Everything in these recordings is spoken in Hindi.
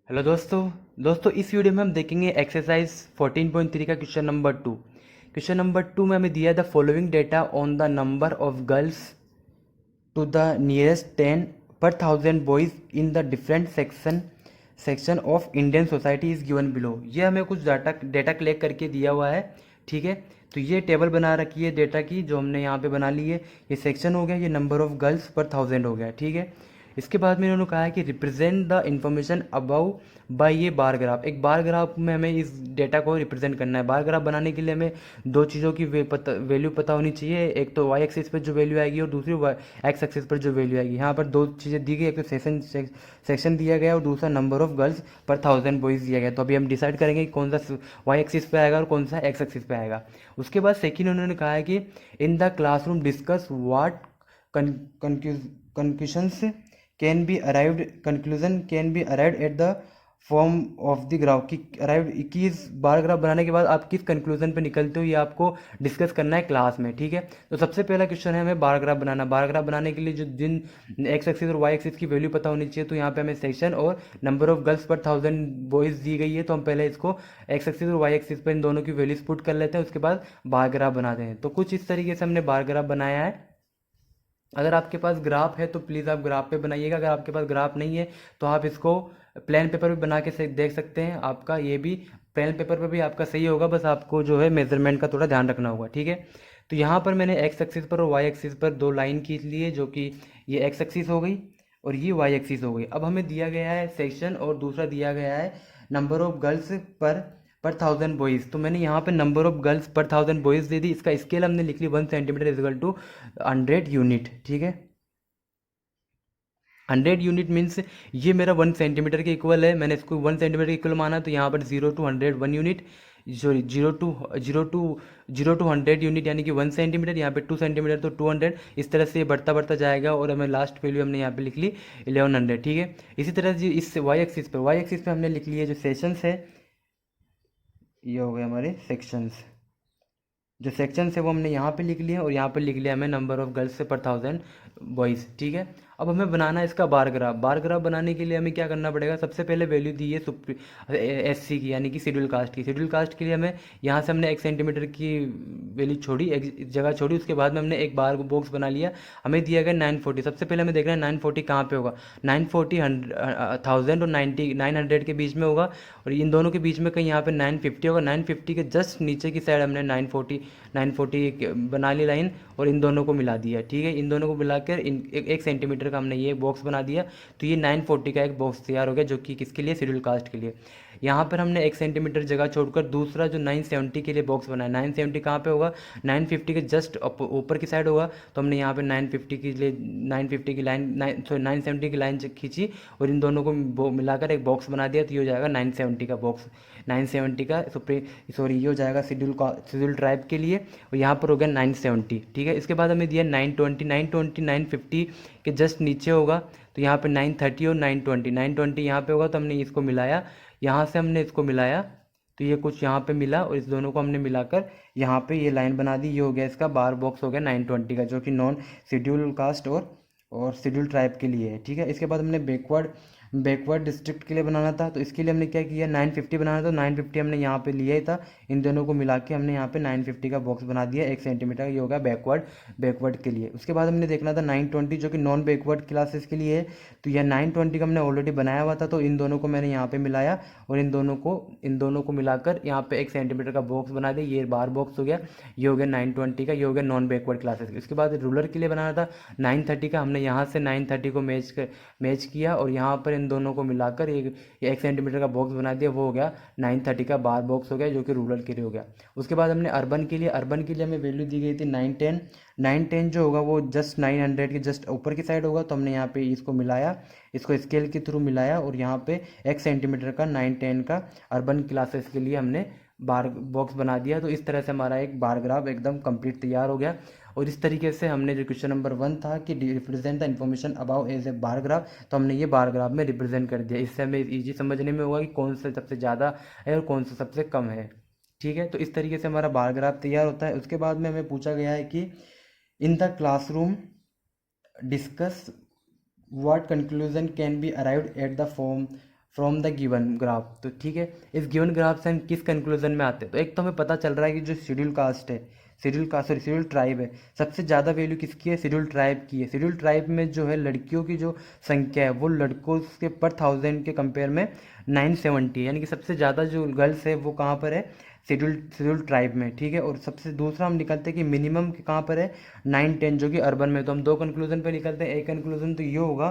हेलो दोस्तों इस वीडियो में हम देखेंगे एक्सरसाइज 14.3 का क्वेश्चन नंबर 2। क्वेश्चन नंबर 2 में हमें दिया the following data on the number of girls to the nearest 10 per 1000 boys in the different section of Indian society is given below. ये हमें कुछ डेटा कलेक्ट करके दिया हुआ है। ठीक है, तो ये टेबल बना रखी है डेटा की, जो हमने यहाँ पे बना ली है। ये सेक्शन हो गया, ये नंबर ऑफ गर्ल्स पर 1000 हो गया। ठीक है, इसके बाद में इन्होंने कहा है कि represent the information above by ये बार ग्राफ। एक बार ग्राफ में हमें इस डेटा को रिप्रेजेंट करना है। बार ग्राफ बनाने के लिए हमें दो चीज़ों की वैल्यू पता होनी चाहिए। एक तो वाई एक्सिस पर जो वैल्यू आएगी और दूसरी एक्स एक्सिस पर जो वैल्यू आएगी। यहाँ पर दो चीज़ें दी गई, एक तो सेक्शन दिया गया और दूसरा नंबर ऑफ गर्ल्स पर 1000 बॉयज़ दिया गया। तो अभी हम डिसाइड करेंगे कि कौन सा वाई एक्सिस पे आएगा और कौन सा एक्स एक्सिस पे आएगा। उसके बाद सेकेंड उन्होंने कहा है कि in the classroom discuss what conclusions conclusion can be arrived at the form of the graph की अराइव कि इस बार ग्राफ बनाने के बाद आप किस कंक्लूजन पे निकलते हो, ये आपको डिस्कस करना है क्लास में। ठीक है, तो सबसे पहला क्वेश्चन है हमें बार ग्राफ बनाना। बार ग्राफ बनाने के लिए जो जिन एक्स एक्सिस और वाई एक्सिस की वैल्यू पता होनी चाहिए, तो यहाँ पे हमें सेक्शन और नंबर ऑफ गर्ल्स पर 1000 बॉयज दी गई है। तो हम पहले इसको एक्स एक्सिस और वाई एक्सिस पर इन दोनों की वैल्यूज पुट कर लेते हैं, उसके बाद बार ग्राफ बनाते हैं। तो कुछ इस तरीके से हमने बार ग्राफ बनाया है। अगर आपके पास ग्राफ है तो प्लीज़ आप ग्राफ पे बनाइएगा। अगर आपके पास ग्राफ नहीं है तो आप इसको प्लेन पेपर पे बना के देख सकते हैं। आपका ये भी प्लेन पेपर पे भी आपका सही होगा, बस आपको जो है मेजरमेंट का थोड़ा ध्यान रखना होगा। ठीक है, तो यहाँ पर मैंने एक्स एक्सिस पर और वाई एक्सिस पर दो लाइन खींच ली है, जो कि ये एक्स एक्सिस हो गई और ये वाई एक्सिस हो गई। अब हमें दिया गया है सेक्शन और दूसरा दिया गया है नंबर ऑफ गर्ल्स पर 1000 बॉयज़। तो मैंने यहाँ पे नंबर ऑफ गर्ल्स पर 1000 बॉयज़ दे दी। इसका स्केल हमने लिख ली 1 सेंटीमीटर इजकल टू 100 यूनिट। ठीक है, 100 यूनिट मीन्स ये मेरा 1 सेंटीमीटर के इक्वल है। मैंने इसको 1 सेंटीमीटर के इक्वल माना, तो यहाँ पर 0 to 100 1 unit, sorry zero to 100 unit यानी कि 1 सेंटीमीटर। यहाँ पे 2 सेंटीमीटर तो 200। इस तरह से ये बढ़ता बढ़ता जाएगा और हमें लास्ट वैल्यू हमने यहाँ पे लिख ली 1100। ठीक है, इसी तरह से इस वाई एक्सिस पे हमने लिख लिए जो सेशंस है, ये हो गए हमारे सेक्शंस। जो सेक्शन है वो हमने यहाँ पे लिख लिया और यहाँ पे लिख लिया हमें नंबर ऑफ गर्ल्स से पर 1000 बॉयज़। ठीक है, अब हमें बनाना है इसका बार ग्राफ। बार ग्राफ बनाने के लिए हमें क्या करना पड़ेगा, सबसे पहले वैल्यू दी है एस सी की, यानी कि शेड्यूल कास्ट की। शेड्यूल कास्ट के लिए हमें यहाँ से हमने 1 सेंटीमीटर की वैल्यू छोड़ी, एक जगह छोड़ी। उसके बाद में हमने एक बार बॉक्स बना लिया। हमें दिया गया 940। सबसे पहले हमें देखना है 940 कहाँ पे होगा। 940 1000 और 900 के बीच में होगा, और इन दोनों के बीच में कहीं यहाँ पे 950 होगा। 950 के जस्ट नीचे की साइड हमने 940 बना ली लाइन और इन दोनों को मिला दिया। ठीक है, इन दोनों को मिलाकर एक सेंटीमीटर का हमने ये बॉक्स बना दिया। तो ये 940 का एक बॉक्स तैयार हो गया, जो कि किसके लिए, शेड्यूल कास्ट के लिए। यहाँ पर हमने 1 सेंटीमीटर जगह छोड़कर दूसरा जो 970 के लिए बॉक्स बनाया। 970 कहाँ पे होगा, 950 के जस्ट ऊपर की साइड होगा। तो हमने यहाँ पे 950 के लिए 950 की लाइन 970 की लाइन खींची और इन दोनों को मिलाकर एक बॉक्स बना दिया। तो ये हो जाएगा 970 का बॉक्स, 970 का सॉरी ये हो जाएगा शेड्यूल ट्राइब के लिए। और यहाँ पर हो गया 970। ठीक है, इसके बाद हमें दिया 920 950 के जस्ट नीचे होगा। तो यहाँ पे 930 और 920 यहाँ पे होगा। तो हमने इसको मिलाया, यहाँ से हमने इसको मिलाया, तो ये कुछ यहाँ पे मिला और इस दोनों को हमने मिलाकर यहाँ पे ये लाइन बना दी। ये हो गया इसका बार बॉक्स हो गया 920 का, जो कि नॉन शेड्यूल कास्ट और शेड्यूल ट्राइब के लिए है। ठीक है, इसके बाद हमने बैकवर्ड डिस्ट्रिक्ट के लिए बनाना था। तो इसके लिए हमने क्या किया, 950 बनाना था। 950 हमने यहाँ पे लिया ही था, इन दोनों को मिला के हमने यहाँ पे 950 का बॉक्स बना दिया 1 सेंटीमीटर। ये होगा बैकवर्ड के लिए। उसके बाद हमने देखना था 920, जो कि नॉन बैकवर्ड क्लासेस के लिए है। तो यह 920 का हमने ऑलरेडी बनाया हुआ था, तो इन दोनों को मैंने यहाँ पे मिलाया और इन दोनों को मिलाकर यहाँ पे 1 सेंटीमीटर का बॉक्स बना दिया। ये बार बॉक्स हो गया, ये हो गया 920 का, ये हो गया नॉन बैकवर्ड क्लासेस। उसके बाद रूलर के लिए बनाना था 930 का। हमने यहाँ से 930 को मैच किया और यहाँ पर इन दोनों को मिलाकर एक 1 सेंटीमीटर का बॉक्स बना दिया। वो हो गया 930 का बार बॉक्स हो गया, जो कि रूरल के लिए हो गया। उसके बाद हमने अर्बन के लिए हमें वैल्यू दी गई थी 910 जो होगा वो जस्ट 900 के जस्ट ऊपर की साइड होगा। तो हमने यहाँ पे इसको मिलाया, इसको स्केल के थ्रू मिलाया और यहाँ पे 1 सेंटीमीटर का 910 का अर्बन क्लासेस के लिए हमने बार बॉक्स बना दिया। तो इस तरह से हमारा एक बार ग्राफ एकदम कंप्लीट तैयार हो गया। और इस तरीके से हमने जो क्वेश्चन नंबर 1 था कि represent the information about as a bar graph, तो हमने ये बार ग्राफ में रिप्रेजेंट कर दिया। इससे हमें इजी समझने में होगा कि कौन सा सबसे ज़्यादा है और कौन सा सबसे कम है। ठीक है, तो इस तरीके से हमारा बार ग्राफ तैयार होता है। उसके बाद में हमें पूछा गया है कि in the classroom discuss what conclusion can be arrived at the from the given graph. तो ठीक है, इस गिवन ग्राफ से हम किस कंक्लूजन में आते हैं? तो एक तो हमें पता चल रहा है कि जो शेड्यूल कास्ट है, शेड्यूल ट्राइब है, सबसे ज़्यादा वैल्यू किसकी है? शेड्यूल ट्राइब की है। शेड्यूल ट्राइब में जो है लड़कियों की जो संख्या है वो लड़कों के पर 1000 के कंपेयर में 970 है, यानी कि सबसे ज़्यादा जो गर्ल्स है वो कहाँ पर है? शेड्यूल ट्राइब में। ठीक है, और सबसे दूसरा हम निकलते हैं कि मिनिमम कहाँ पर है? 9-10 जो कि अर्बन में। तो हम दो कंक्लूजन पर निकलते हैं। एक कंक्लूजन तो ये होगा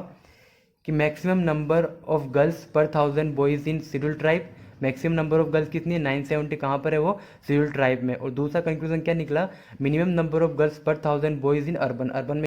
कि मैक्सिमम नंबर ऑफ गर्ल्स पर 1000 boys in schedule tribe, maximum number of girls कितनी है? 970। कहाँ पर है वो? शेड्यूल ट्राइब में। और दूसरा कंक्लूजन क्या निकला? मिनिमम नंबर ऑफ गर्ल्स पर 1000 बॉयज़ इन अर्बन, अर्बन में